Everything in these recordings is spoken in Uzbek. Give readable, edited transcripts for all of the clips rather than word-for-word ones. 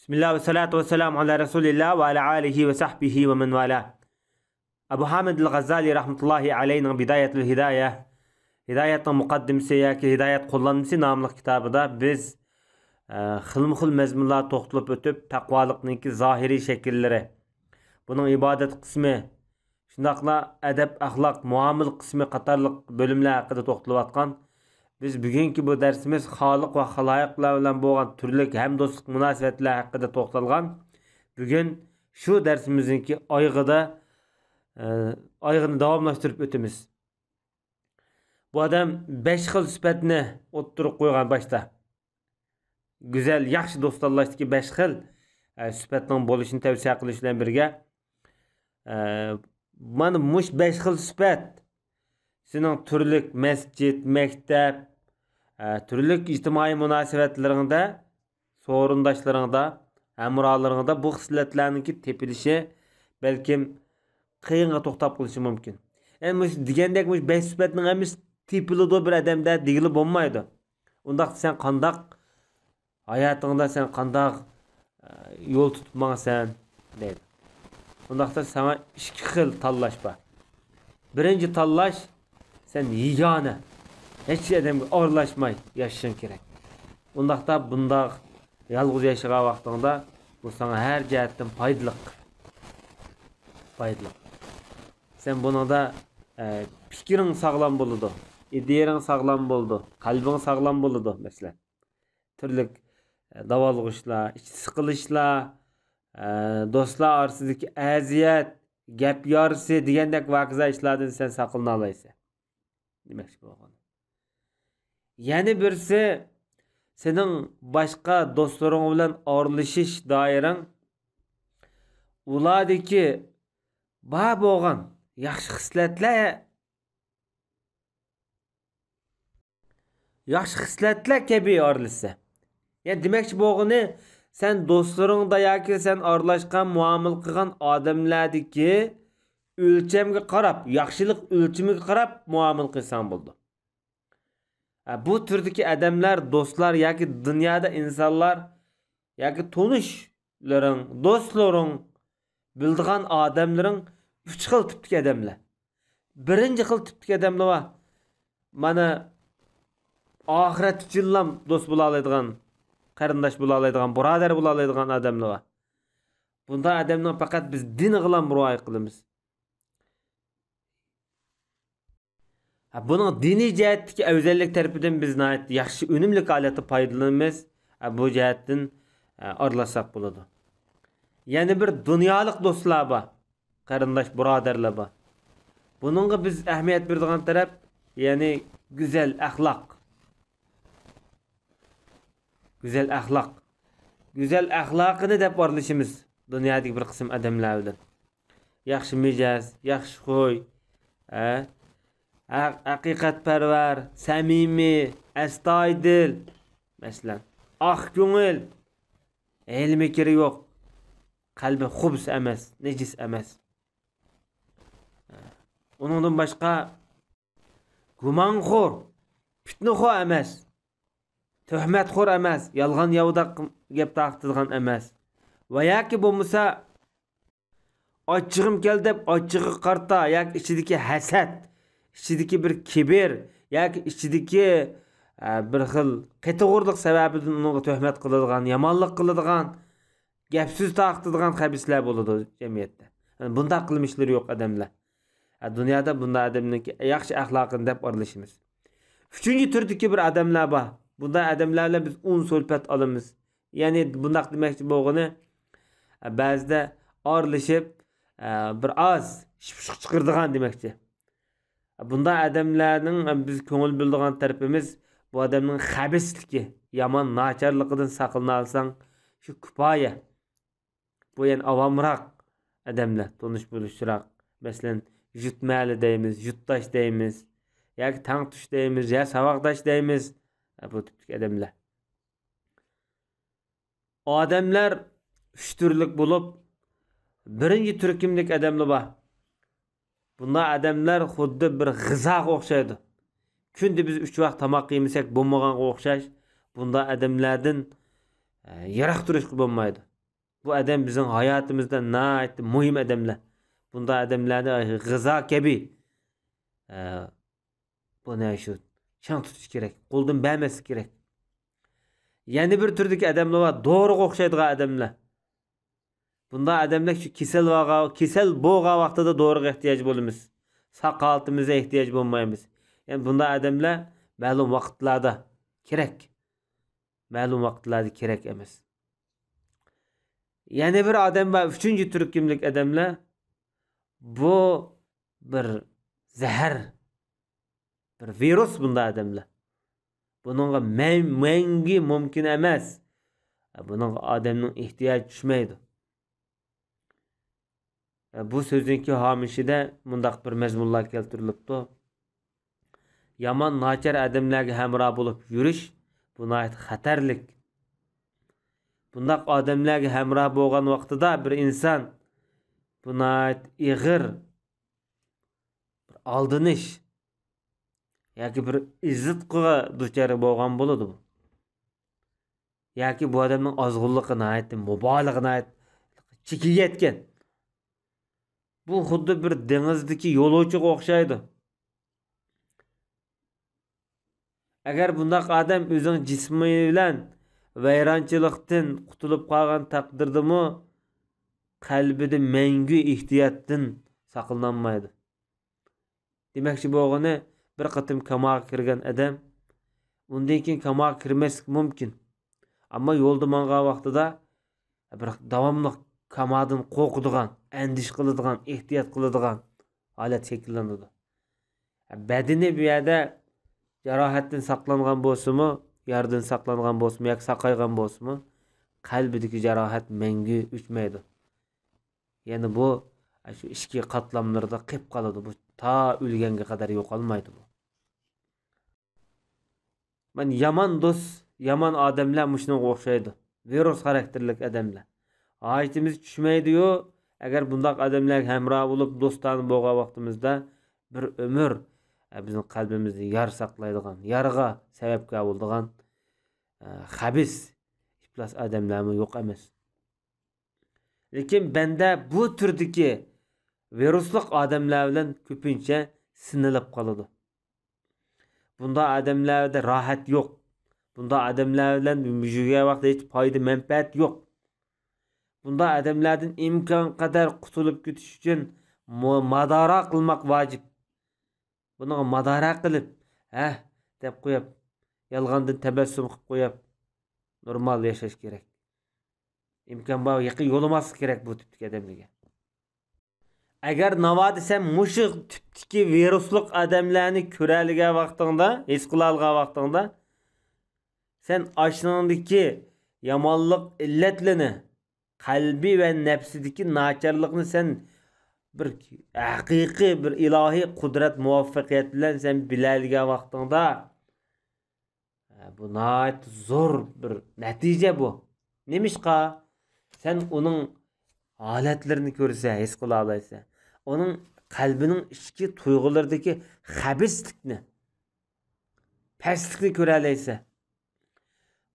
Bismillah ve salatu ve selamu ala Resulillah ve ala alihi ve sahbihi ve men vala. Abu Hamid el-Ghazali rahmetullahi aleyhinin Bidayetul Hidayeh, Hidayet'in mukaddimisi yoki Hidayet kullanıcısı namlı kitabıda biz xilma-xil mezmunlar to'xtalib o'tib, taqvolikningki zahiriy shakllari, buning ibodat qismi, shundaqla adab, axloq, muomil qismi qatorliq bo'limlar haqida to'xtalayotgan. Biz bugungi bu darsimiz xoliq va xaloyiqlar bilan bo'lgan turli hamdo'stlik munosabatlar haqida to'xtalgan. Bugun shu darsimizning oyg'ini davomlashtirib o'tamiz. Bu odam 5 xil sifatni o'ttirib qo'ygan boshda. Güzel, yaxshi do'stlarlashdagi 5 xil sifatning bo'lishini tavsiya qilish bilan birga, mana mush 5 xil sifat sening turli masjid, maktab, turli ijtimoiy munosabatlaringda, so'rindoshlaringda, hamrohlaringda bu xislatlarning tepilishi balkim qiyinga to'xtab qolishi mumkin. Endi mush degandek mush 5 sifatning hammasi tepiladi bir odamda degili bo'lmaydi. Undaq sen qandaq hayatında sen qandaq yol tutub mağsan deydi. Undaqda sana 2 xil tanlash bor. Birinci tanlash sen yegana, hech odamga aralashmay yashashing kerak. Undaqda bundaq yalg'iz yashagan vaqtingda bu sana her jihatdan foydali. Sen bunada fikring sağlam bo'ladi, ideyang sağlam bo'ladi, qalbing sağlam bo'ladi mesela. Turli davolg'ishlar, ich siqilishlar, do'stlar orasidagi aziyat, gap yorisi degandek voqea ishlardan sen saqlana olaysan. Demakchi bo'lgan. Yana birisi sening boshqa do'stlaring bilan oralashish doirang ulardagi bor bo'lgan yaxshi xislatlar kabi oralashsa. Yani demekçi boğunu sen dostlarında yoki sen aralashgan muomil qilgan odamlardagi o'lchamga qarab, yaxshilik o'lchamiga qarab muomil qilsang bo'ldi. Bu turdagi odamlar, do'stlar yoki dunyoda insonlar yoki to'nishlaring, do'stlaring, bildigan odamlaring 3 xil tipdagi odamlar. Birinchi xil tipdagi odamlar va mana oxirat uchun do'st bo'la oladigan, qarindosh bo'la oladigan, birodar bo'la oladigan odamlar bor. Bunda odamning faqat biz din bilan murojaat qilamiz. Buning diniy jihatdagi afzallik tarafidan biz yaxshi, unumli holatda foydalanamiz. Bu jihatdan aralasak bo'ladi. Yana bir dunyolik do'stlar bor, qarindosh birodarlar bor. Buningga biz ahamiyat beradigan taraf, ya'ni go'zal axloq. Güzel ahlak. Güzel ahlakını dep aralashimiz dunyodagi bir qism odamlar bilan. Yaxshi mijaz, yaxshi xuy, haqiqatparvar, samimiy, astoydil, masalan, oq ko'ngil, ilmi kiri yo'q, qalbi xubs emas, nejis emas. Uningdan boshqa gumonxo'r, fitnaxo'r emas. Töhmetxo'r emas, yolg'on yovda gap taqtirgan emas. Va yoki bo'lmasa ochig'im keldi deb ochig'i qarta yoki ichidagi hasad, ichidagi bir kibr yoki ichidagi bir xil qetag'urlik sababidan unga töhmet qiladigan, yomonlik qiladigan, gapsiz taqtirgan xabislar bo'ladi jamiyatda. Bunda qilmishlar yo'q odamlar. Dunyoda bunda odamning yaxshi axloqini deb aralashimiz. Uchinchi turdagi bir odamlar bor. Bunda adamlarla biz un so'lpat olamiz. Ya'ni bundaq demakchi bo'lgani ba'zida orlashib bir oz shipshiq chiqirdigan demakchi. Bunda adamlarning biz ko'ngil bildigan tarafimiz bu odamning xabisligi, yomon nacharligidan saqlana olsang shu kifoya. Bu yani avamroq odamlar, tonish bo'lishroq. Masalan, yutmali deymiz, yurtdosh deymiz, yoki tangtush deymiz, ya saboqdosh deymiz. Bu tipdagi odamlar. Odamlar 3 turlik bo'lib, birinchi turkumlik odamlar bor. Bunda odamlar xuddi bir g'izoga o'xshaydi. Kunda biz 3 vaqt tomoq yemasak bo'lmaganga o'xshash. Bunda odamlardan yiroq turishga bo'lmaydi. Bu adam bizim hayatımızda nayet mühim adamlar. Bunda adamlarda gıza kebi. Bu ne şu? Şan tutuş gerek. Qo'ldan bermesi gerek. Yeni bir türdeki adamlar var. Doğru o'xshaydigan adamlar. Bunda adamlar şu kesel bo'lgan vaqtida doğru ehtiyoj bo'lamiz. Saqalatimizga ehtiyoj bo'lmaymiz. Yani bunda adamlar ma'lum vaqtlarda kerak. Ma'lum vaqtlarda kerak emas. Yani bir adam var, üçüncü türkümlük adamlar. Bu bir zehir. Bir virüs bunda adamlar. Bununla mengi mümkün emas. Bunun adamın ihtiyaç düşmeydi. Bu sözünki hamişide mundaq bir mezmunlar keltirilipdi. Yaman naçar adamlarga hamroh bo'lib yurish bu nəhayət xatarlik. Bundaq adamlarga hamroh bo'lgan vaqtida bir inson bu nəhayət ig'ir bir aldinish yoki bir izzatga duchor bo'lgan bo'ladi bu. Yoki bu odamning ozg'unligi nəhayət mubolig'i nəhayət chekiga yetgan. Bu xuddi bir dengizdagi yo'lovchiga o'xshaydi. Agar bundaq adam o'zining jismi bilan vayronchilikdan qutulib qolgan taqdirdami qalbida mangu ehtiyotdan saqlanmaydi. Demakchi bo'lgani bir qatim kamoga kirgan adam undan keyin kamoga kirmaslik mumkin. Ammo yo'lda manga vaqtida bir davomli kamodan qo'rqadigan, andish qiladigan, ehtiyot qiladigan holat shakllanadi. Badani bu yerda jarohatdan saqlangan bo'lsa-mu, yardan saqlangan bo'lsa-mu, yoki saqaygan bo'lsa-mu, qalbidagi jarohat mangu o'chmaydi. Ya'ni bu shu ichki qatlamlarda qilib qoladi. Bu ta o'lganga qadar yo'qolmaydi bu. Men yomon do'st, yomon odamlar mushunga o'xshaydi. Virus xarakterlik odamlar. Hayatimiz tushmaydi-yu, agar bundoq odamlar hamroh bo'lib do'stona bo'lgan vaqtimizda bir umr bizning qalbimizni yar saqlaydigan, yarga sababga bo'ladigan xabis iflos odamlarmi yo'q emas. Lekin banda bu turdagi viruslik odamlar bilan ko'pincha sinilib qoladi. Bunda odamlarda rohat yo'q. Bunda odamlar bilan mujurgan vaqtda hech foyda manfaat yo'q. Bunda odamlardan imkon qadar qutulib ketish uchun madora qilmoq vojib. Buni madora qilib, deb qo'yib, yolg'ondan tabassum qilib qo'yib, normal yashash kerak. İmkon bor yaqin yo'lamaslik kerak bu tipdagi odamlarga. Agar navoda sen mushu tipdagi viruslik odamlarni ko'raligan vaqtingda, his qila olgan vaqtingda, sen oshningdagi yomonlik illatlarini, qalbi va nafsidagi nacharlikni sen bir haqiqiy bir ilohiy qudrat muvaffaqiyat bilan sen biladigan vaqtingda bu nəhayət zo'r bir natija bu. Nemishqa sen onun holatlarini ko'rsa, his qila olaysan. Onun qalbining ichki tuyg'ulardagi xabislikni, pastlikni ko'ra olaysan.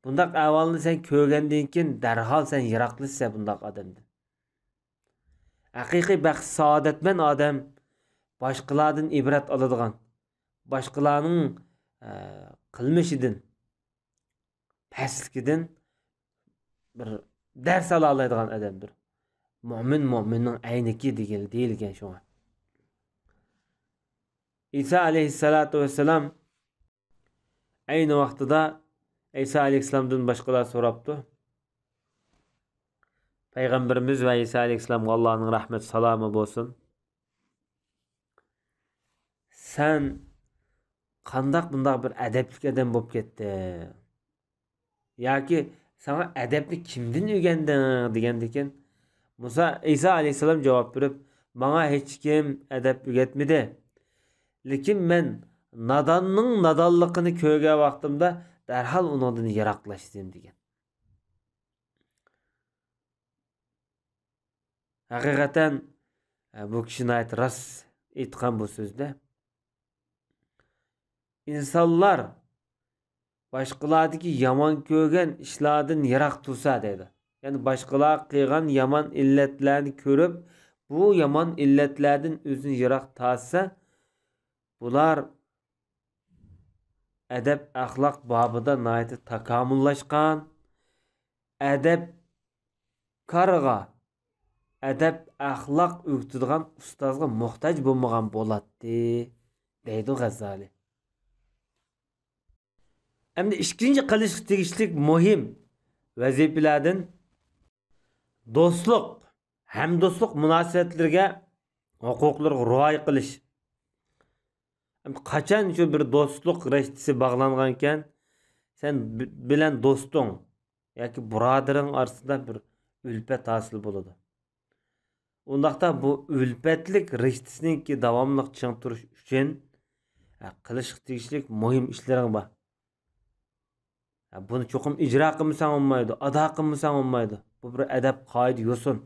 Bundaq ahvolni sen ko'rgandan keyin darhol sen yiroqlashsan bundaq odamdan. Haqiqiy baxt saodatman odam boshqalardan ibrat oladigan, boshqalarning qilmishidan, pastligidan bir ders ala oladigan odamdir. Mo'minning ayniki deyilgan shunga. İsa alayhissalatu vesselam ayni vaqtida İsa alayhissalamdan boshqalar so'rabdi. Payg'ambarimiz va İsa alayhissalamga Allohning rahmat salomi bo'lsin. Sen qandaq bundaq bir adabli odam bo'lib ketding? Yoki sana adabni kimdan o'rganding degandikin İsa alayhissalam javob berib, "Bana hech kim adab o'rgatmadi. Lekin men nadonning nadonligini ko'rgan vaqtimda darhol undan yiroqlashdim" degan. Haqiqatan bu kishini rost aytgan bu so'zda. İnsanlar boshqalardagi yomon ko'rgan ishlardan yiroq tursa dedi. Yani başqalar qilgan yomon illatlarni ko'rib, bu yomon illatlardan o'zini yiroq tutsa, bular adab axloq bobida nihoyat takomillashgan, adab qarg'a, adab axloq o'rgatadigan ustozga muhtoj bo'lmagan bo'ladi, deydi G'azali. Endi ikkinchi qilish tegishlik muhim vazifalardan do'stlik, hamdo'stlik munosabatlariga, huquqlarga rioya qilish. Qachon shu bir do'stlik rishtasi bog'langan ekan, sen bilan do'sting yoki birodaring orasida bir ulfat hosil bo'ladi. Undaqda bu ulfatlik rishtasiniki davomli ching turish uchun qilish tegishlik muhim ishlarga bor. Buni cho'qim ijro qilmasang olmaydi, ado qilmasang olmaydi. Bu bir adab qoida yo'sin.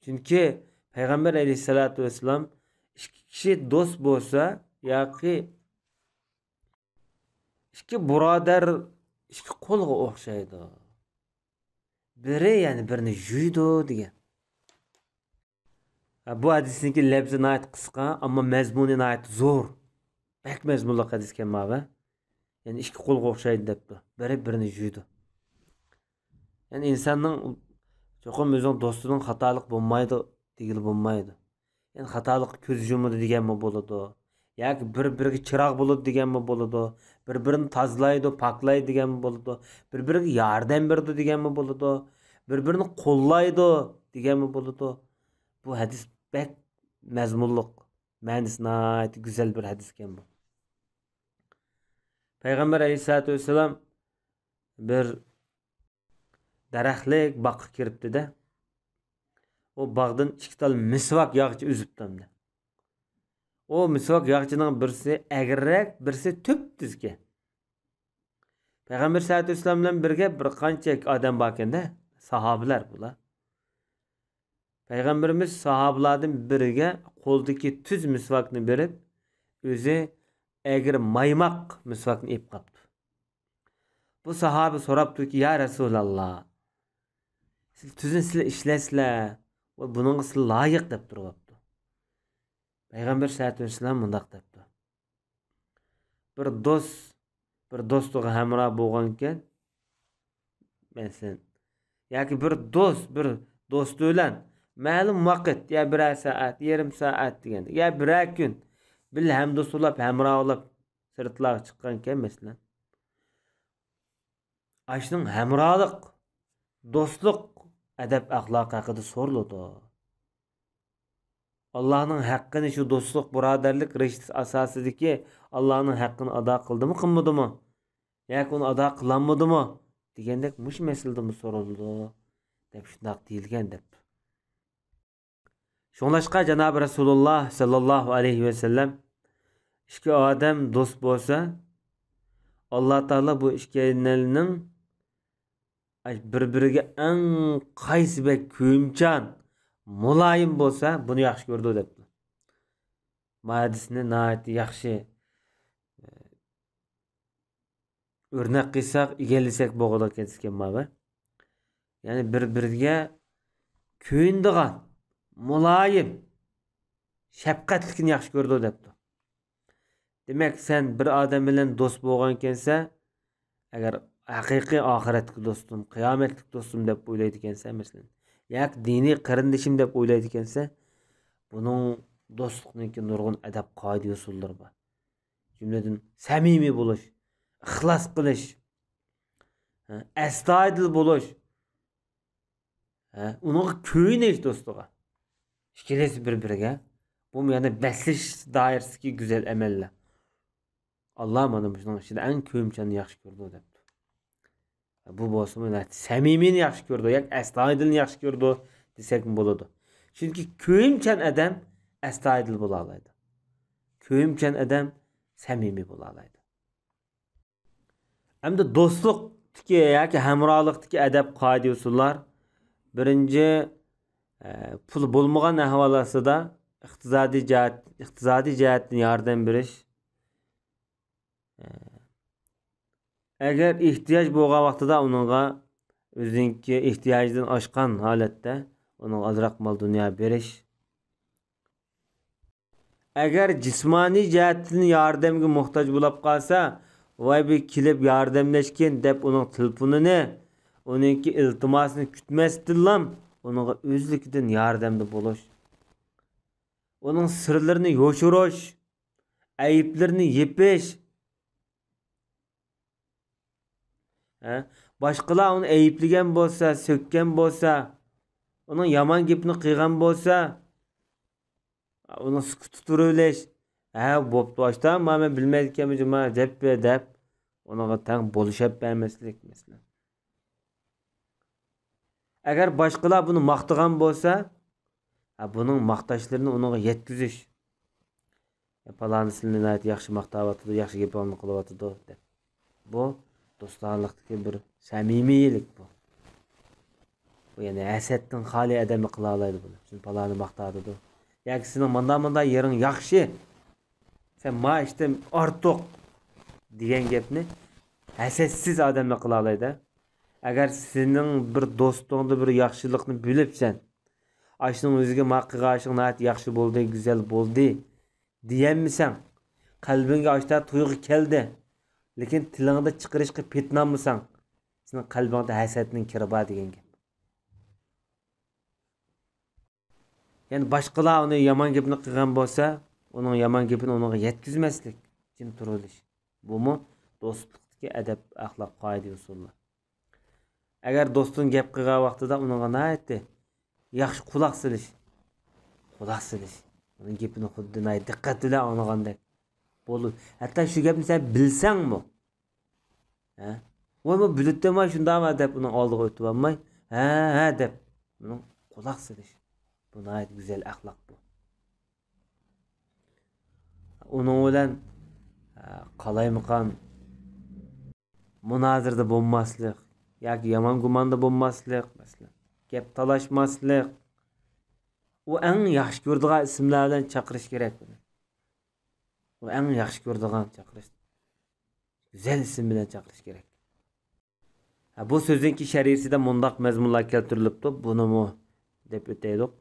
Chunki Payg'ambar alayhisolatu vasallam ikki kishi do'st bo'lsa yoki ikki birodar ikki qo'lga o'xshaydi. Biri yani birini yuydi degan. Bu hadisniki lafzi nihoyat qisqa, ammo mazmuni nihoyat zo'r. Bak mazmunli hadis ekan ma'va. Yani ikki qo'lga o'xshaydi debdi. Biri birini yuydi. Yani insonning cho'qim o'zining do'stining xatolik bo'lmaydi, degil bo'lmaydi. Yani xatolik ko'z yumadi deganmi bo'ladi. Yoki bir-biriga chiroq bo'ladi deganmi bo'ladi. Bir-birini tozalaydi, poklaydi deganmi bo'ladi. Bir-biriga yordam berdi deganmi bo'ladi. Bir-birini qo'llaydi deganmi bo'ladi. Bu hadis bak mazmunliq, ma'nosi nihoyat go'zal bir hadis ekan bu. Payg'ambar alayhisolatu vasallam bir daraxtlik bog'ga kiribdi-da. O bog'dan ikki tal misvak yog'chi uzibdi. O misvak yog'chining birisi agirrak, birisi tüp-tüzga. Payg'ambar sallallohu alayhi vasallam bilan birga bir qancha odam bor ekanda, sahobalar bular. Payg'ambarimiz sahobalardan biriga qo'ldagi tuz misvakni berib, o'zi agir maymoq misvakni ep qapti. Bu sahoba so'rabdiki, "Ya Rasululloh, siz tuzni sizlar ishlasizlar va buningga siz loyiq" deb turibdi. Payg'ambar sallallohu alayhi vasallam mundaq debdi. Bir do'stiga hamroh bo'lgan ekan, masalan, yoki bir do'st bilan ma'lum vaqt, ya bir soat, yarim soat deganda, ya bir kun bil hamdo'st bo'lib, hamroh bo'lib sirtlarga chiqqan ekan masalan. Ashning hamrohlik, do'stlik, adab axloq haqida so'riladi. Allah'ın haqqini shu do'stlik, birodarlik rishtasi asosidagi Allah'ın haqqini ado qildimi, qilmadimi? Yoki uni ado qilolmadimi? Degandek mush masaladami so'raldi deb shundoq deyilgan deb. Shunlashqa Janob Rasululloh sallallohu alayhi va sallam ikki odam do'st bo'lsa, Alloh taolo bu ikkalarining bir-biriga eng qaysi bir ko'mchan, muloyim bo'lsa, buni yaxshi ko'rdi debdi. Hadisni nihoyat yaxshi o'rnak qilsak, egallasak bo'ladi ekan ma'va. Ya'ni bir-biriga ko'yindigan, muloyim, shafqatlikni yaxshi ko'rdi debdi. Demak, sen bir odam bilan do'st bo'lgan ekansa, agar haqiqiy oxiratlik do'stim, qiyomatlik do'stim deb o'ylaydi ekansa, masalan, yoki diniy qarindishim deb o'ylaydi ekansa, buning do'stlikniki nurg'un adab qoida usullari bor. Jumladan samimiy bo'lish, ixlos qilish, astoydil bo'lish, uning ko'yinish do'stiga. Ikkalasi bir-biriga. Bu yana baslish doirasidagi go'zal amallar. Alloh mana shuning ichida eng ko'mchani yaxshi ko'rdi debdi. Bu bo'lsa mana samimiyni yaxshi ko'rdi, yoki astoydilni yaxshi ko'rdi desak bo'ladi. Chunki ko'mchan odam astoydil bo'la oladi. Ko'mchan odam samimiy bo'la oladi. Hamda do'stlikdagi yoki hamrohlikdagi adab qoida usullar birinchi pul bo'lmagan ahvollarda iqtisodiy jihatdan yordam berish. Agar ehtiyoj bo'lgan vaqtida uningga Özünki ehtiyacdan aşkan halatda onun azraq mal dünya beriş. Eğer cismani jihatdan yordamga muhtoj bo'lib qolsa, voy bu kelib yordamlashgan deb uning telefonini, uningki iltimosini kutmasdan uningga o'zligidan yordamda bo'lish. Uning sirlarini yoshirish, ayiblarini yepish. Boshqalar uni ayiblagan bo'lsa, so'kkan bo'lsa, uning yomon gapini qilgan bo'lsa, uni sukut turaverish. Bo'pti, boshdan men bilmaydiganman deb uninga tang bo'lishib bermaslik masalan. Agar boshqalar buni maqtagan bo'lsa, buning maqtashlarini uningga yetkazish. Falon sizni yaxshi maqtayotdi, yaxshi gaplarni qilyotdi deb. Bu do'stlarlikdagi bir samimiylik bu. Bu yani hasaddan xoli odamni qila oladi buni. Sen falonni maqtadi. Yoki sening manda yering yaxshi. Sen ma işte ortiq degan gapni hasadsiz odamni qila oladi. Agar sening bir do'stingni bir yaxshilikni bilibsan, ashning o'ziga maqqiqashing nat yaxshi bo'ldi, go'zal bo'ldi deyanmisan, qalbingga ashta tuyg'u keldi. Lekin tilingda chiqarishga petnammisan, sening qalbingda hasadning kiri bor degan gap. Yani boshqalar uni yomon gapni qilgan bo'lsa, uning yomon gapini uningga yetkazmaslik, jim turilish. Bumi do'stlikdagi adab, axloq, qoida, usullar. Agar do'sting gap qilgan vaqtida uningga naytdi, yaxshi quloq solish. Uning gapini xuddi diqqat bilan anglagandek bo'lib. Hatto shu gapni sen bilsangmi? Voy bu bilibdimi shundami deb uning oldiga o'tib olmay, ha deb uning quloq solish. Bu nayt güzel axloq bu. Onun bilan qalaymiqan munozirada bo'lmaslik, yoki yomon gumonda bo'lmaslik, masalan, gap talashmaslik. U eng yaxshi ko'radigan ismlar bilan chaqirish kerak buni. U eng yaxshi ko'radigan chaqirish. Güzel ism bilan chaqirish kerak. Bu so'zinki shariatida mundaq mazmunlar keltirilibdi, buni mu deb o'taydik.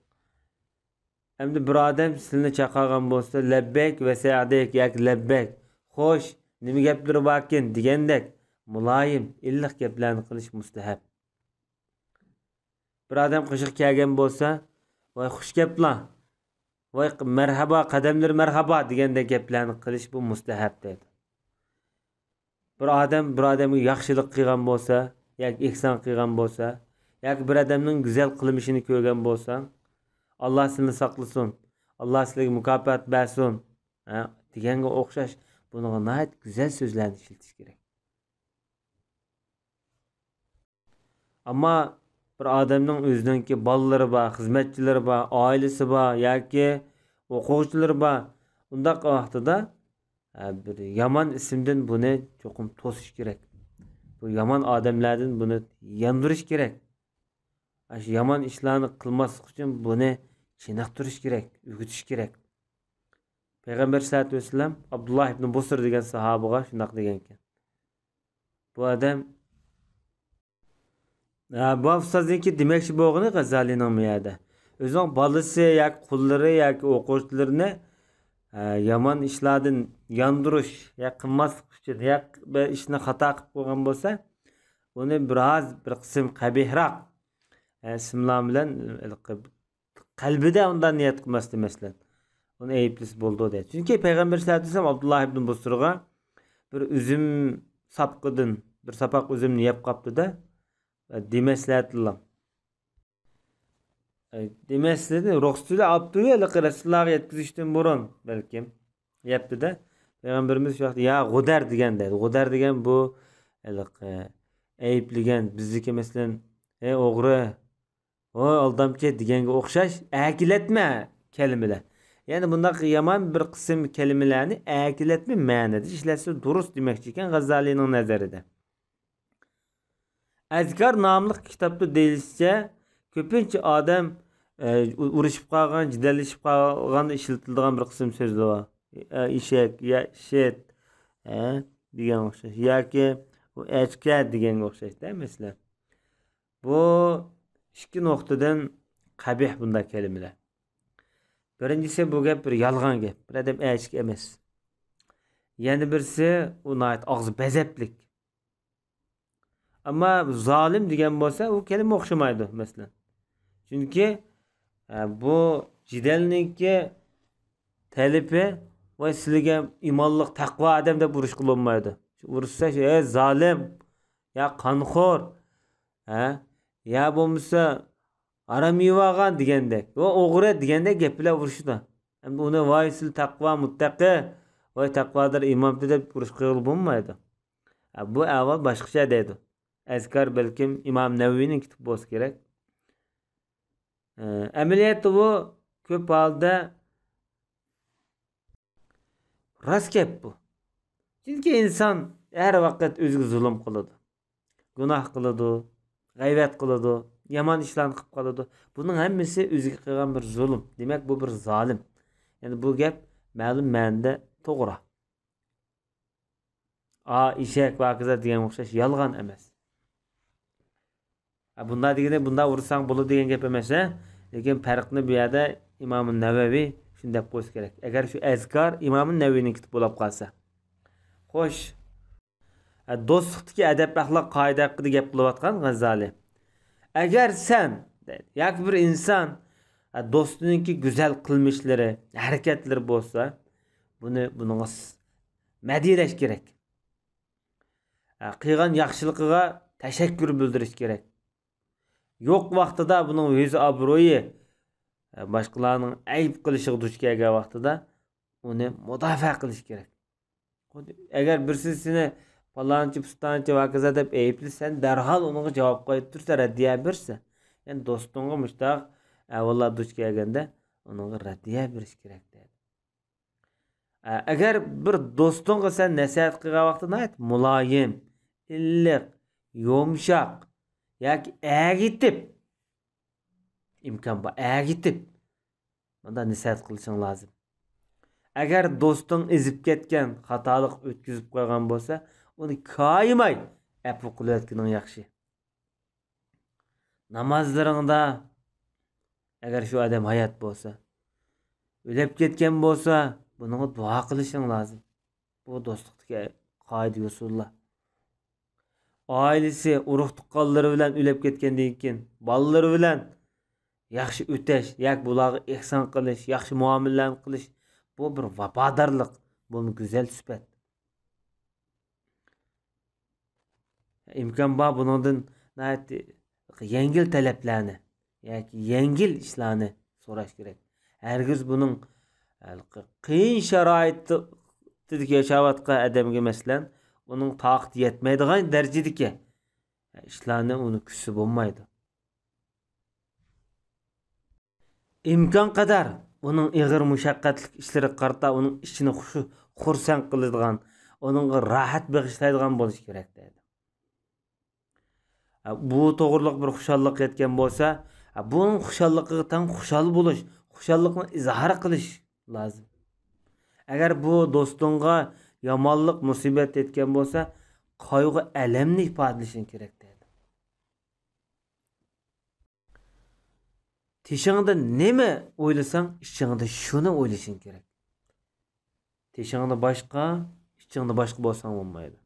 Endi bir odam sizni chaqirgan bo'lsa, labbek va sa'dik yoki labbek, xo'sh, nima gaplar bor ekan degandek muloyim, illiq gaplarni qilish mustahab. Bir odam qo'shiq kelgan bo'lsa, voy xush gaplar, voy marhaba, qadamlar marhaba degandek gaplarni qilish bu mustahab dedi. Bir odamga yaxshilik qilgan bo'lsa, yoki ihson qilgan bo'lsa, yoki bir odamning go'zal qilmishini ko'rgan bo'lsang, Allah sizni saqlasin, Allah sizga mukofot bersin, deganga o'xshash bunga nayt güzel so'zlarni ishlatish kerak. Ammo bir odamning o'zininki bolalari bor, xizmatchilari bor, oilasi bor yoki o'quvchilari bor. Undaq vaqtida bir yomon ismdan buni cho'qim to'sish kerak. Bu yomon odamlardan buni yandirish kerak. Shu yomon ishlarni qilmaslik uchun buni chiniqtirish kerak, o'g'itish kerak. Payg'ambar sollallohu alayhi vasallam Abdullah ibn Busr degan sahobaga shunday degan ekan. Bu odam bu ustozninki demakchi bo'lgani G'azalining miyada. O'zining bolasi yoki qullari yoki o'quvchilarini yomon ishlardan yandirish yoki qilmaslik uchun yoki bir ishni xato qilib qo'ygan bo'lsa, uni biroz bir qism qabihroq ismlar bilan qalbida undan niyat qilmasdi masalan. Uni ayblisi bo'ldi dedi. Chunki payg'ambar sollallohu alayhi vasallam Abdullah ibn Busrga bir uzum sapqidan bir sapoq uzumni yeb qopdi-da, demaslardilar. Demaslarni ruxsatini olibdi-yu, Rasulullohga yetkazishdan burun balkim yebdi-da. Payg'ambarimiz shu vaqt ya g'udar degan dedi. G'udar degan bu aybligan bizniki masalan, ey o'g'ri, o aldamchi deganga o'xshash akilatma kalimalar. Ya'ni bundaq yomon bir qism kalimalarni akilatma ma'noda ishlatsa durust demoqchi ekan G'azalining nazarida. Azkar nomli kitobda deyilishicha, ko'pincha odam urushib qolgan, jidallashib qolgan ishlatiladigan bir qism so'zlar bor. Eshak, ya shet, degan o'xshash yoki u echka deganga o'xshashda masalan. Bu ikki noktadan qabih bunda kelimeler. Birincisi bu gap bir yalgan gap. Bir adam eşik emas. Yani birisi ona ait ağzı bezeplik. Ama zalim degan bo'lsa, u kelime o'xshamaydi mesela. Çünkü bu jidalniki talibi va sizlarga imonliq taqvo odam deb urush qilinmaydi. Urishsa, zalim, ya qonxo'r, ha, ya bo'lmasa aram yevagan degandek, va o'g'ri degandek gaplar urishdi. Endi uni voysil taqvo muttaqi va taqvodir imomdir deb urush qilib bo'lmaydi. Bu avval boshqacha deydi. Azkar balkim Imom Navviyning kitobi bo'lsa kerak. Amaliyotda bu ko'p holda rost gap bu. Chunki inson har vaqt o'ziga zulm qiladi. Gunoh qiladi, g'aybat qiladi, yomon ishlarni qilib qoladi. Buning hammasi o'ziga qilgan bir zulm. Demak, bu bir zolim. Yani bu gap ma'lum ma'noda to'g'ri. Eshak va qiza degan o'xshash yolg'on emas. Bunda deganda bunda ursang bo'ladi degan gap emas, lekin farqni bu yerda Imom Navaviy shunday deb qo'yish kerak. Agar shu azkor Imom Navaviyning kitobi bo'lib qolsa. Xo'sh, do'stlikdagi adab axloq qoida haqida gap qilayotgan G'azali. Agar sen yoki bir inson do'stiningki go'zal qilmishlari, harakatlari bo'lsa, buningga madiyalash kerak. Qilgan yaxshiligiga tashakkur bildirish kerak. Yo'q vaqtida buning o'zi obro'yi boshqalarning ayb qilishiga duch kelgan vaqtida uni mudofaa qilish kerak. Agar birisi seni falonchi pistonchi va kaza deb ayblasan, darhol unga javob qo'yib tursa, raddiya bersa, yani do'stingga mushtaq avvallar duch kelganda unga raddiya berish kerak dedi. Agar bir do'stingga sen nasihat qilgan vaqtida muloyim, illiq, yumshoq yoki agitib imkon bor, agitib bunda nasihat qilishing lozim. Agar do'sting ezib ketgan, xatolik o'tkazib qo'ygan bo'lsa, uni koyimay afv qilayotganing yaxshi. Namozlaringda agar shu odam hayot bo'lsa, o'lib ketgan bo'lsa, bunga duo qilishing lozim. Bu do'stlikdagi qoida usullar. Ailesi, urug' tuqqanlari bilan o'lib ketgandan keyin, bolalari bilan yaxshi o'tash, yoki bularga ehson qilish, yaxshi muomalalarni qilish, bu bir vafodorlik, bu go'zal sifat. İmkon bor buningdan yengil talablarni yoki yengil ishlarni so'rash kerak. Hargiz buning qiyin sharoitda yashayotgan odamga masalan, uning toqati yetmaydigan darajadagi ishlarni uni kutsa bo'lmaydi. İmkon qadar uning ig'ir mushaqqatli ishlari qarta uning ishini xursand qiladigan, uningga rohat bag'ishlaydigan bo'lish kerak dedi. Bu to'g'riliq bir xushallik yetgan bo'lsa, buning xushalligiga tang xushal bo'lish, xushallikni izhor qilish lozim. Agar bu do'stingga yomonlik, musibat yetgan bo'lsa, qayg'u, alamni ifodalashing kerak dedi. Teshingda nima o'ylasang, ishingda shuni o'ylashing kerak. Teshingda boshqa, ishingda boshqa bo'lsang bo'lmaydi.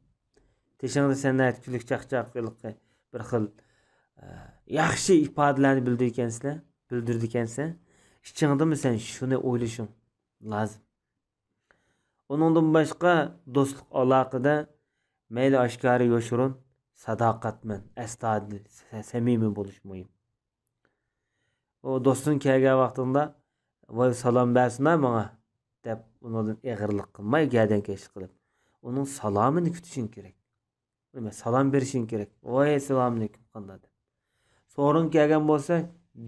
Teshingda sendan kulik chaqchaqlik bir xil yaxshi ifodalarni bildirdi-ekansan, ishingda sen shuni o'ylashing lozim. Onundan boshqa do'stlik aloqada mayli oshkora yo'shurun, sadoqatman, astadil, samimiy bo'lish muhim. O do'sting kelgan vaqtida voy salom bersinlar menga deb undan eg'irlik qilmay, gadan kesh qilib, uning salomini kutishing kerak. Nima salom berishing kerak. Voy assalomu alaykum qanday deb. So'rin kelgan bo'lsa,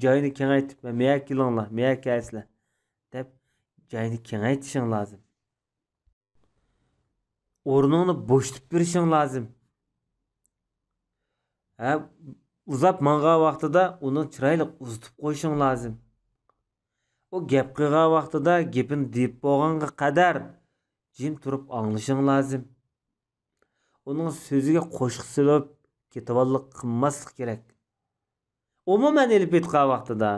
joyini kengaytib, "Meya kelinglar, meya kelsizlar" deb joyini kengaytishing lozim. O'rnini bo'shatib berishing lozim. Uzab mangan vaqtida uni chiroyli uzitib qo'yishing lozim. O gap qilgan vaqtida gapini deb bo'lganga qadar jim turib anglashing lozim. Uning so'ziga qo'shiq solib ketib qilmaslik kerak. umuman elip etgan vaqtida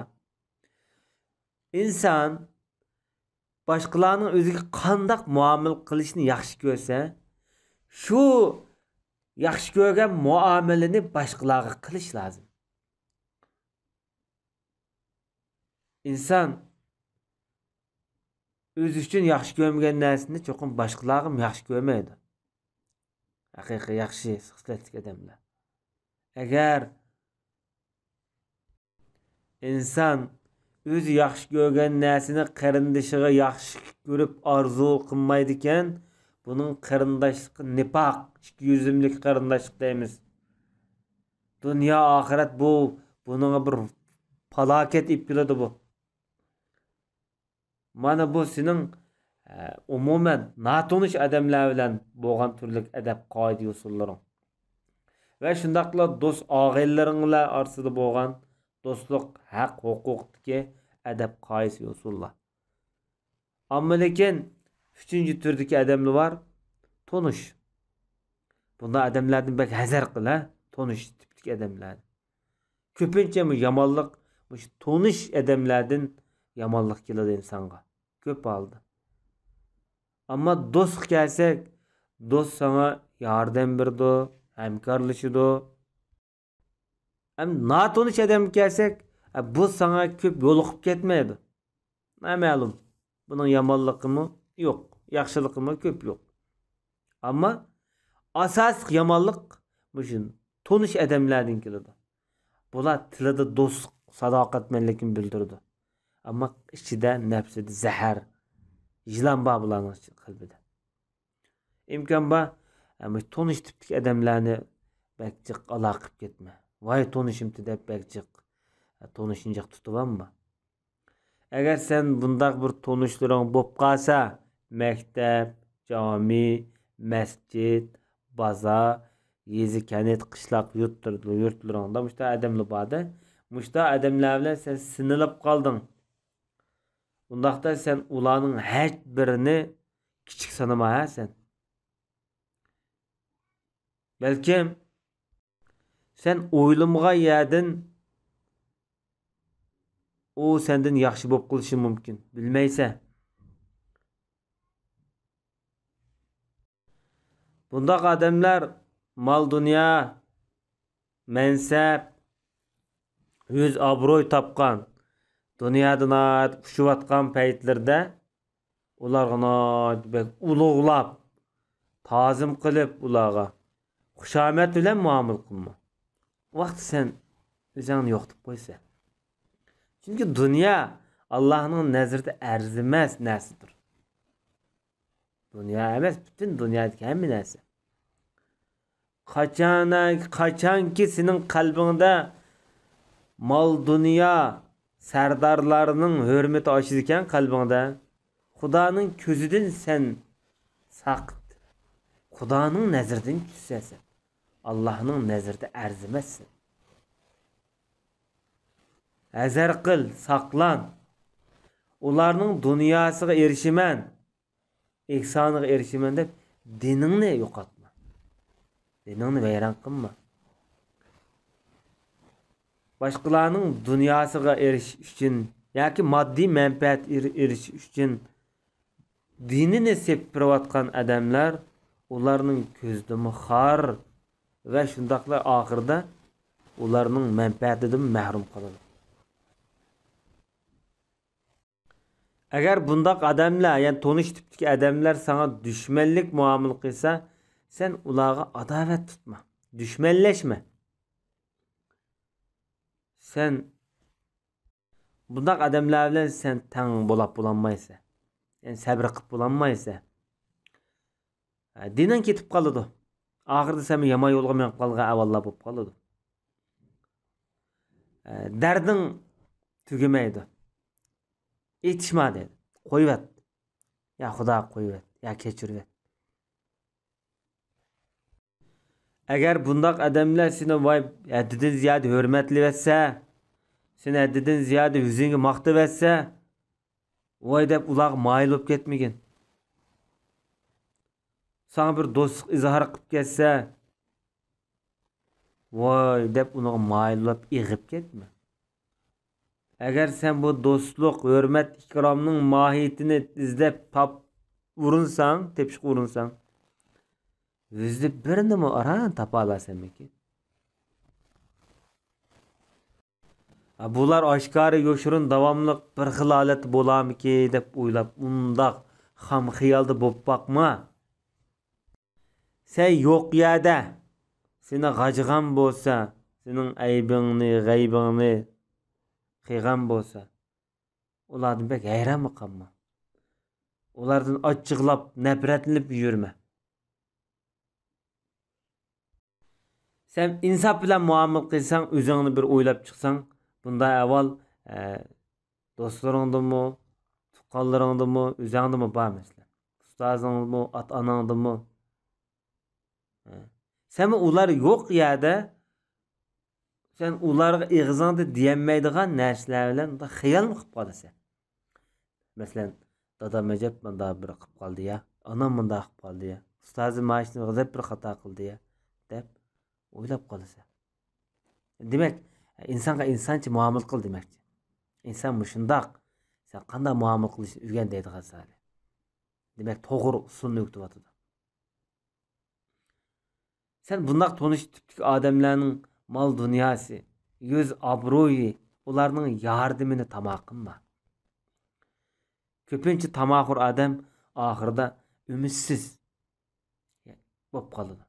inson boshqalarning o'ziga qandoq muomala qilishni yaxshi ko'rsa, shu yaxshi ko'rgan muomalani boshqalarga qilish lozim. Inson o'zi uchun yaxshi ko'rmagan narsani cho'qim boshqalarga yaxshi ko'rmaydi. Haqiqiy yaxshi xislatli odamlar. Agar inson o'zi yaxshi ko'rgan narsani qarindoshiga yaxshi ko'rib orzu qilmaydi ekan, buning qarindoshligi nifoq, ikki yuzimlik qarindoshlik deymiz. Dunyo oxirat buning bir falokat ib keladi bu. Mana bu sening umuman natonish odamlar bilan bo'lgan turli adab qoida usullaring. Va shundaqla do'st og'illaring bilan orasida bo'lgan do'stlik, haq, huquqdagi adab qoida usullar. Ammo lekin 3-turdagi odamlar var, tonish. Bunda odamlardan bak hazar qila, tonish tipdagi odamlar. Ko'pincha bu yomonlik, bu tonish odamlardan yomonlik keladi insonga. Ko'p oldi. Ammo do'st kelsak, do'st sana yordam berdi, hamkorlashidi. Ham natonish odam kelsak, bu sana ko'p yo'liqib ketmaydi. Ma'lum. Buning yomonligimi yo'q, yaxshiligimi ko'p yo'q. Ammo asosiy yomonlik bu tonish odamlardan keladi. Bular tilida do'st, sadoqatmanlikni bildirdi. Ammo ichida nafsida zahar, yılan bor bularning qalbida. İmkon bor, ammo tonish tipdagi odamlarni bakchiq aloqib ketma. Voy tonishimdi deb bakchiq tonishinjaq tutibamma. Agar sen bundaq bir tonishlaring bo'lib qolsa, maktab, jami, masjid, bozor, yezi kanet, qishloq yurtlaringda mushta odamlar borda, mushta odamlar bilan sen sinilib qolding. Bundaqda sen ularning hech birini kichik sanama sen. Balkim sen o'ylamag'an yerdan u sendan yaxshi bo'lib qolishi mumkin, bilmaysan. Bundaq odamlar mal dunyo, mansab, o'z obro'y topgan, dunyodan ushayotgan paytlarda ularga ulug'lab, ta'zim qilib ularga xushomat bilan muomala qilma. Vaqt sen o'zingni yo'qotib qo'ysa. Chunki dunyo Allohning nazarida arzimas narsadir. Dunyo emas, butun dunyodagi hamma narsa. Qachonki sening qalbingda mal dunyo sardorlarining hurmati oshir ekan qalbingda, Xudoning ko'zidan sen saqit. Xudoning nazaridan tusasan. Allohning nazarida arzimassan. Hazar qil, saqlan. Ularning dunyosiga erishiman, ihsoniga erishiman deb diningni yo'qotma. Diningni vayron qilma. Boshqalarning dunyosiga erishish uchun yoki moddiy manfaat erishish uchun dinini septirayotgan odamlar ularning ko'zida xor va shundaqla oxirida ularning manfaatidan mahrum qoladi. Agar bundaq odamlar, ya'ni tonish tipdagi odamlar sana dushmanlik muomala qilsa, sen ularga adovat tutma, dushmanlashma. Sen bundaq odamlar bilan sen tang bo'lib bo'lolmaysan. Yani sabr qilib bo'lolmaysan. Dinan ketib qoladi. Oxirida sen yomon yo'lga men qolgan avvallar bo'lib qoladi. Darding tugamaydi. Yetishma dedi. Qo'yvat. Ya Xudo qo'yvat, ya kechirvat. Agar bundaq odamlar seni voy haddidan ziyod hurmatlayotsa, seni haddidan ziyod o'zingga maqtayotsa, voy deb ular mayil bo'lib ketmagin. Sana bir do'stlik izhor qilib ketsa, voy deb uni mayil bo'lib ig'ib ketma. Agar sen bu dostluk, hürmet, ikromning mohiyatini izlab tepishib urinsang, o'zida bir nima aran topa olasanmi? Bular oshkora yo'shirin davomli bir xil holat bo'lamiki deb o'ylab, undaq ham xiyolda bo'lib boqma. Sen yo'q yerda seni g'ajg'an bo'lsa, sening aybingni, g'aybingni qilgan bo'lsa, ulardan bek hayron qolma. Ulardan ochiqlab, nafratlanib yurma. Sen insof bilan muomala qilsang, o'zingni bir o'ylab chiqsang, bunda avval do'stlaringdimi, tuqqanlaringdimi, o'zingdimi bor mesela. Ustozingdimi, ota-onangdimi? Sen ular yo'q yerda sen ularga ig'zingda deyolmaydigan narsalar bilan xiyol qilib qolasan. Masalan, dadam ajab bunda bir qilib qoldi ya, onam bunda qilib qoldi ya, ustozim mashni g'azab bir xato qildi ya deb o'ylab qolasan. Demak, insonga insoncha muomala qil demakchi. Inson mushundoq sen qanday muomala qilishni o'rgan deydi G'azali. Demak, to'g'ri usulni o'rgatyapti. Sen bundoq tonish tipdagi odamlarning mol dunyosi, yuz obro'yi, ularning yordamini tamoqinma. Ko'pincha tamoqur odam oxirida umidsiz bo'lib qoladi.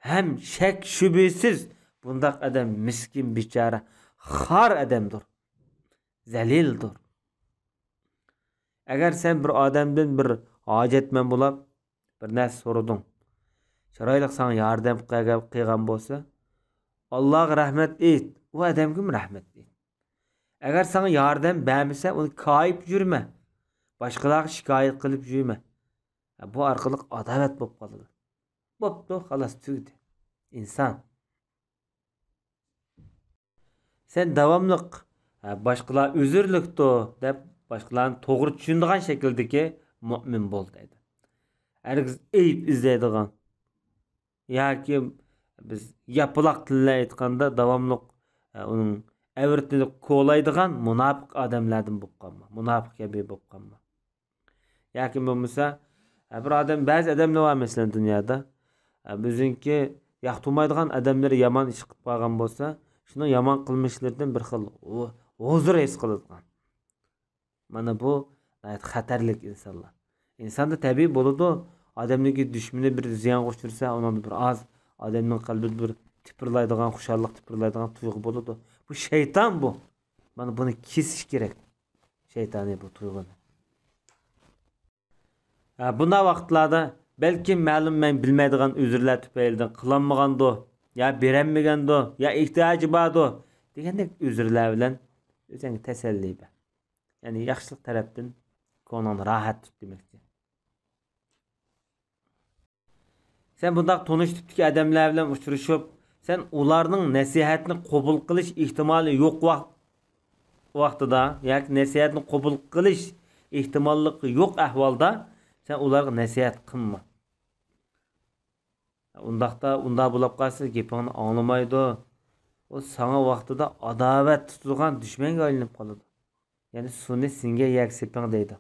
Hem shak shubhasiz bundoq odam miskin, bechora, xor odamdir. Zalildir. Agar sen bir odamdan bir hojatman bo'lib, bir narsa so'rading, chiroyli sana yordam qilgan bo'lsa, Allohga rahmat et, u odamga rahmat et. Agar sana yordam bermasa, uni koyib yurma. Boshqalarga shikoyat qilib yurma. Bu orqali adovat bo'lib qoladi. Bo'pti, xolos tugdi. İnsan. Sen davomli boshqalar uzrlikdi deb boshqalarni to'g'ri tushunadigan shakldagi mu'min bo'l deydi. Hargiz ayb izlaydigan yoki biz yapılaq tilda aytganda davomli uning avritini qo'laydigan munofiq odamlardan bo'lib qolma. Munofiq kabi bo'lib qolma. Yoki bo'lmasa bir odam, ba'zi odamlar var mesela dunyoda bizniki yoqtirmaydigan odamlar yomon ish qilib qolgan bo'lsa, shuni yomon qilmishlaridan bir xil huzur his qiladigan. Mana bu xatarlik insonlar. İnsanda tabiiy bo'ladi, odamniki dushmani bir ziyon qo'shtirsa, undan bir oz odamning qalbida bir tipirlaydigan, xushallik tipirlaydigan tuyg'u bo'ladi. Bu shayton bu. Mana buni kesish kerak. Shaytoniy bu tuyg'uni. Bunda vaqtlarda belki ma'lum men bilmaydigan uzrlar tufaylidan qilolmagandi, ya berenmegandi, ya ehtiyoji bordi degandek uzrlar bilan o'zingga tasalli ber. Ya'ni yaxshilik tarafdan ko'nglingni rohat tut demakchi. Sen bundaq tonish tipdagi odamlar bilan uchrashib, sen ularning nasihatini qabul qilish ehtimoli yo'q vaqtida yoki nasihatni qabul qilish ehtimolligi yo'q ahvolda sen ularga nasihat qilma. Unda bo'lib qolsa gapingni anglamaydi. O sana vaqtida adovat tutadigan dushmanga aylanib qoladi. Ya'ni suvni senga yaksiping deydi.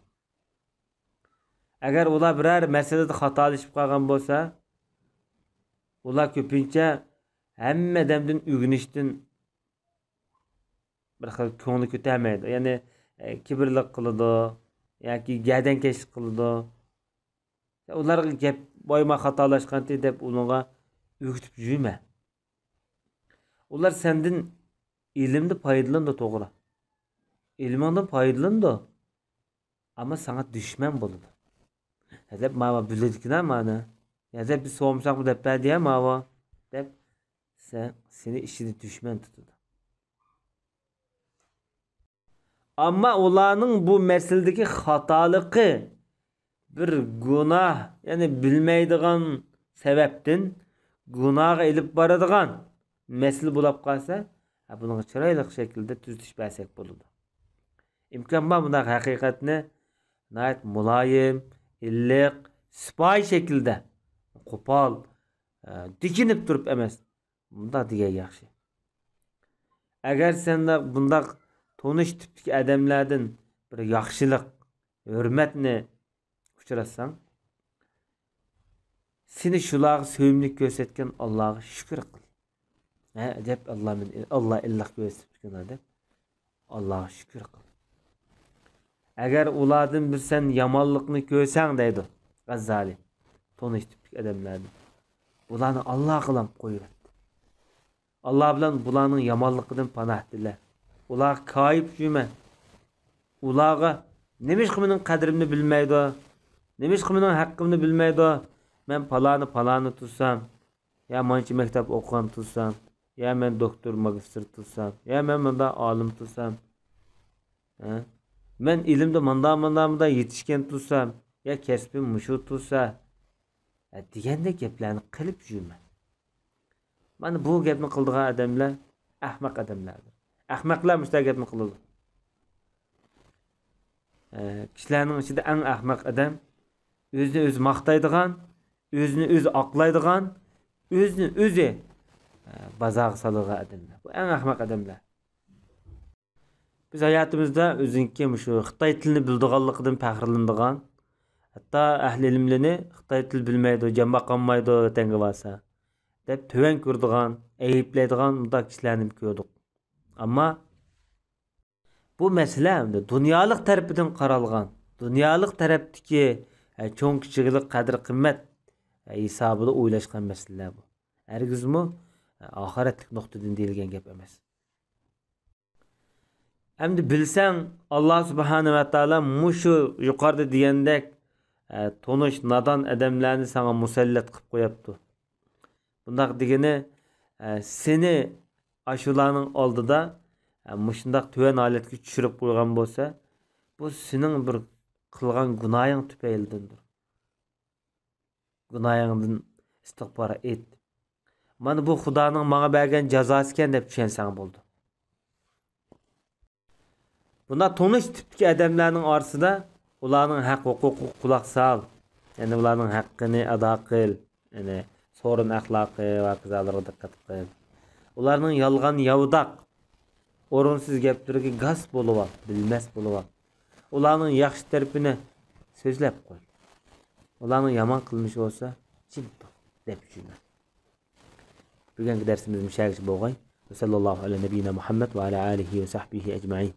Agar ular biror masalada xatolashib qolgan bo'lsa, ular ko'pincha hamma odamdan o'rganishdan bir xil ko'ngli ko'tarmaydi. Ya'ni kibrlik qiladi yoki gadankesh qiladi. Ularga gap boyma xatolashqanti deb ularga o'rgatib yurma. Ular senden ilmni foydalandi to'g'ri. Ilmingdan foydalandi. Ama sana düşman bo'ladi. Deb mava biladikina mana. Yazab bir so'msaq deb berdiya mava deb seni ishini düşman tutadi. Ama ularning bu meseldeki xatolıqı bir günah, yani bilmeydiğin sebepten günahga ilib baradigan mesele bo'lib qolsa, bunga chiroyli shaklda tuzatish bersak bo'ladi. İmkon bor bunda haqiqatni nayt muloyim, illiq, sipoy shaklda qo'pol, dikinib turib emas. Bunda degan yaxshi. Agar senda bundaq tonish tipdagi odamlardan bir yaxshilik, hurmatni uchratsang, seni shularga sevimli ko'rsatgan Allohga shukr qil. Ha, deb Allah illah ko'rsatgan deb Allohga shukr qil. Agar ulardan bir sen yomonlikni ko'rsang deydi G'azzali, tonish tipdagi odamlardan. Bularni Allah qilib qo'yib. Allah bilan bularning yomonligidan panoh dile. Ular kayıp jüme. Ularga nemish qilmening qadrimni bilmaydi. Nemish qilmening haqqimni bilmaydi. Men palani tutsam, ya manchi maktab o'qigan tutsam, ya men doktor magistr tutsam, ya men bunda olim tutsam. Men ilmda manda yetishgan tutsam, ya kasbim mushu tutsa, degandek gaplarni qilib jurman. Mana bu gapni qildigan odamlar ahmaq odamlardir. Ahmaqlar mushta gapni qiladi. Kishilarning ichida eng ahmaq odam o'zini o'zi maqtaydigan, o'zini o'zi oqlaydigan, o'zini o'zi bazaq soladigan odamlar. Bu eng ahmaq odamlar. Biz hayotimizda o'zinki shu Xitoy tilini bildiganligidan faxrlanadigan, hatto ahli ilmlarni Xitoy til bilmaydi, jamba qolmaydi vatanga borsa deb töven ko'radigan, ayiblaydigan bunday kishilarni ko'rdik. Ammo bu masala endi dunyolik tarafidan qaralgan, dunyolik tarafdagi cho'ng kichiklik, qadr qimmat hisobida o'ylashgan masalalar bu. Hargizmi oxiratlik nuqtadan deyilgan gap emas. Endi bilsang Alloh subhanahu va taolo mushu yuqorida degandek tonish nadon odamlarni sana musallat qilib qo'yapti. Bundaq degani seni ashularning oldida mushundaq tuvan holatga tushirib qo'ygan bo'lsa, bu sening bir qilgan gunohing tufaylidandir. Gunohingdan istig'for et. Mana bu Xudoning menga bergan jazosi ekan deb tushansang bo'ldi. Bunda tonish tipdagi odamlarning orasida ularning haq huquqiga quloq sol. Ya'ni ularning haqqini ado qil. Ya'ni so'rin axloqi va qizalarga diqqat qil. Ularning yolg'on yavdaq o'rinsiz gaplarga gaz bo'lib, bilmas bo'lib. Ularning yaxshi tarafini so'zlab qo'y. Ularning yomon qilmishi bo'lsa, jim tur deb tushunma. Bugungi darsimiz mushagish bo'lg'ay. Sallallohu alayhi nabiyina Muhammad va ala alihi va sahbihi ajma'in.